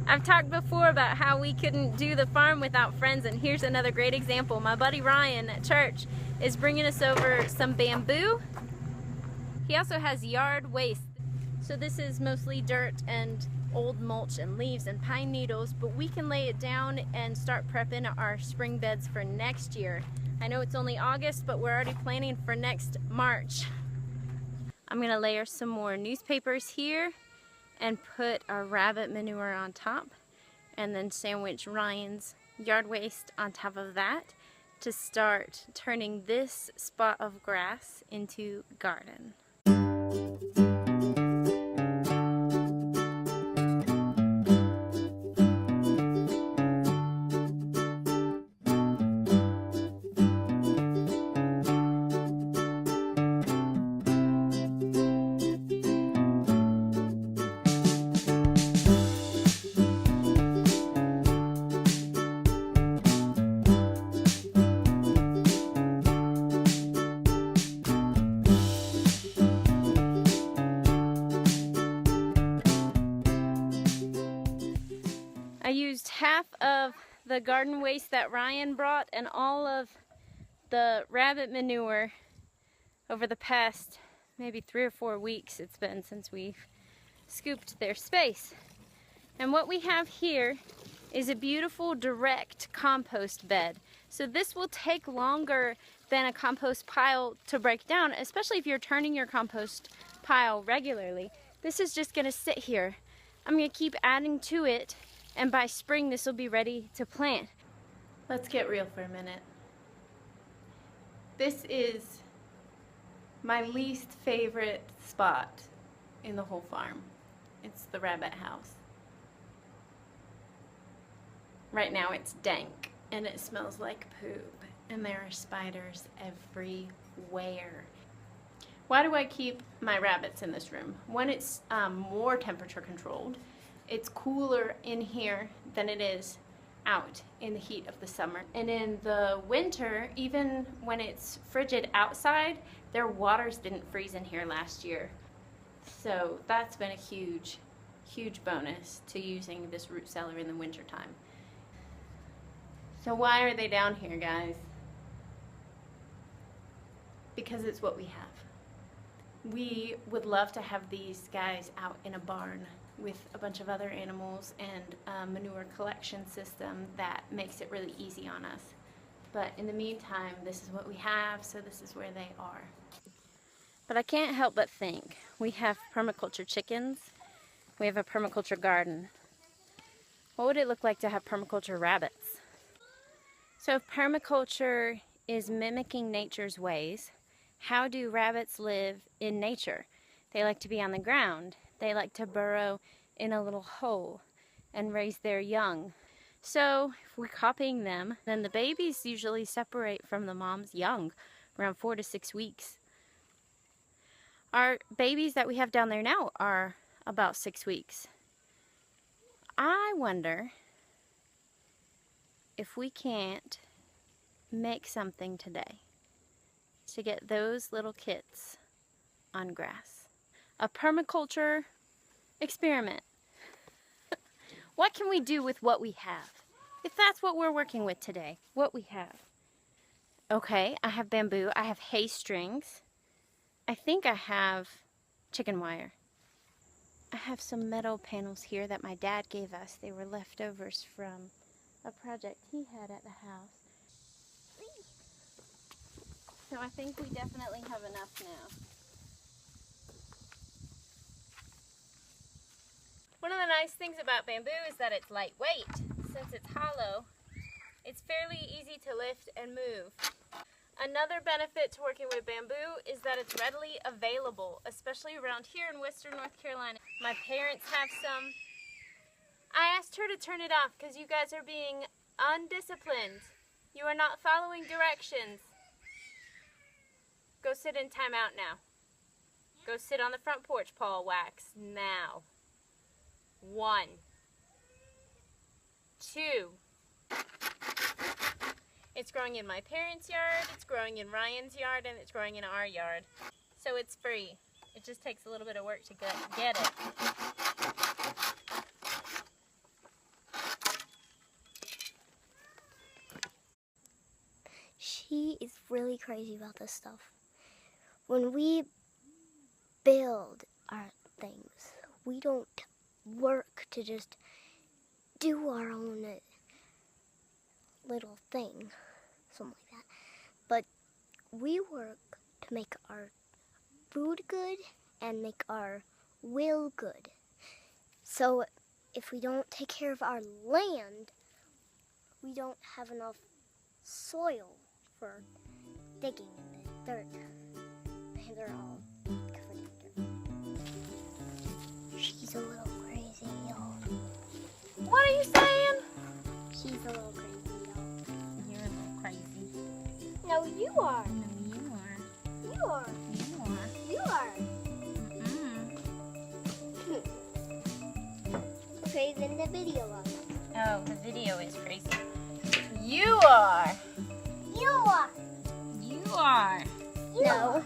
I've talked before about how we couldn't do the farm without friends, and here's another great example. My buddy Ryan at church is bringing us over some bamboo. He also has yard waste. So this is mostly dirt and old mulch and leaves and pine needles, but we can lay it down and start prepping our spring beds for next year. I know it's only August, but we're already planning for next March. I'm gonna layer some more newspapers here and put our rabbit manure on top, and then sandwich Ryan's yard waste on top of that to start turning this spot of grass into garden. I used half of the garden waste that Ryan brought and all of the rabbit manure over the past maybe 3 or 4 weeks it's been since we've scooped their space. And what we have here is a beautiful direct compost bed. So this will take longer than a compost pile to break down, especially if you're turning your compost pile regularly. This is just gonna sit here. I'm gonna keep adding to it, and by spring this will be ready to plant. Let's get real for a minute. This is my least favorite spot in the whole farm. It's the rabbit house. Right now it's dank and it smells like poop, and there are spiders everywhere. Why do I keep my rabbits in this room? When it's more temperature controlled, it's cooler in here than it is out in the heat of the summer. And in the winter, even when it's frigid outside, their waters didn't freeze in here last year. So that's been a huge, huge bonus to using this root cellar in the winter time. So why are they down here, guys? Because it's what we have. We would love to have these guys out in a barn with a bunch of other animals and a manure collection system that makes it really easy on us. But in the meantime, this is what we have, so this is where they are. But I can't help but think, we have permaculture chickens, we have a permaculture garden. What would it look like to have permaculture rabbits? So if permaculture is mimicking nature's ways, how do rabbits live in nature? They like to be on the ground. They like to burrow in a little hole and raise their young. So if we're copying them, then the babies usually separate from the mom's young around 4 to 6 weeks. Our babies that we have down there now are about 6 weeks. I wonder if we can't make something today to get those little kits on grass. A permaculture experiment. What can we do with what we have? If that's what we're working with today, what we have. Okay, I have bamboo, I have hay strings. I think I have chicken wire. I have some metal panels here that my dad gave us. They were leftovers from a project he had at the house. So I think we definitely have enough now. One of the nice things about bamboo is that it's lightweight. Since it's hollow, it's fairly easy to lift and move. Another benefit to working with bamboo is that it's readily available, especially around here in Western North Carolina. My parents have some. I asked her to turn it off because you guys are being undisciplined. You are not following directions. Go sit in timeout now. Go sit on the front porch, Paul Wax, now. 1, 2. It's growing in my parents' yard, it's growing in Ryan's yard, and it's growing in our yard. So it's free. It just takes a little bit of work to get it. Daddy is really crazy about this stuff. When we build our things, we don't work to just do our own little thing, something like that. But we work to make our food good and make our will good. So if we don't take care of our land, we don't have enough soil for digging in the dirt. And they're all covered in dirt. She's a little crazy, y'all. What are you saying? She's a little crazy, y'all. You're a little crazy. No, you are. No, you are. You are. You are. You are. Crazy in the video of it. Oh, the video is crazy. You are. You are. You are. No.